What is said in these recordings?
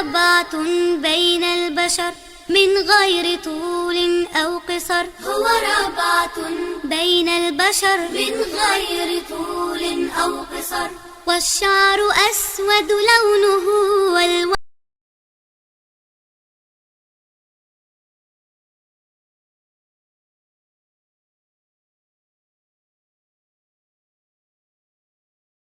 رباط بين البشر من غير طول أو قصر. هو رباط بين البشر من غير طول أو قصر. والشعر أسود لونه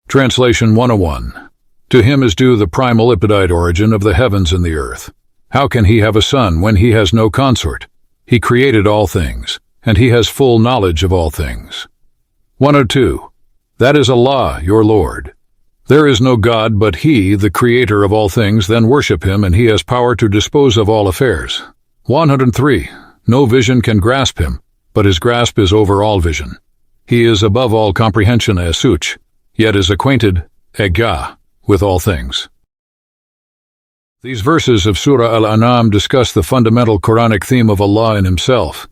Translation 101. To him is due the primal ipodite origin of the heavens and the earth. How can he have a son when he has no consort? He created all things, and he has full knowledge of all things. 102. That is Allah, your Lord. There is no God but He, the Creator of all things, then worship Him, and He has power to dispose of all affairs. 103. No vision can grasp Him, but His grasp is over all vision. He is above all comprehension as such, yet is acquainted, ega, with all things. These verses of Surah Al-An'am discuss the fundamental Quranic theme of Allah in Himself.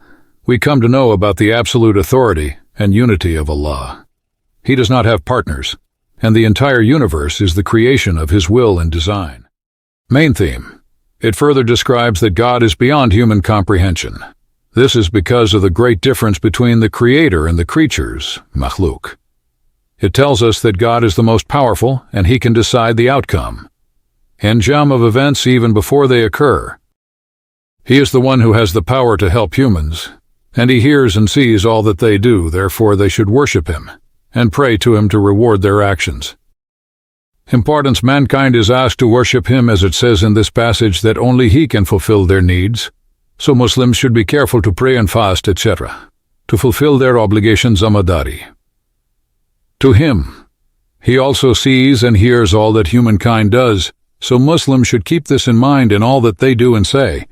We come to know about the absolute authority and unity of Allah. He does not have partners, and the entire universe is the creation of His will and design. Main theme. It further describes that God is beyond human comprehension. This is because of the great difference between the Creator and the creatures, makhluk. It tells us that God is the most powerful and He can decide the outcome, anjam of events even before they occur. He is the one who has the power to help humans, and He hears and sees all that they do, therefore they should worship Him and pray to Him to reward their actions. Importance. Mankind is asked to worship Him, as it says in this passage that only He can fulfill their needs, so Muslims should be careful to pray and fast, etc., to fulfill their obligations amadari. To Him, He also sees and hears all that humankind does, so Muslims should keep this in mind in all that they do and say,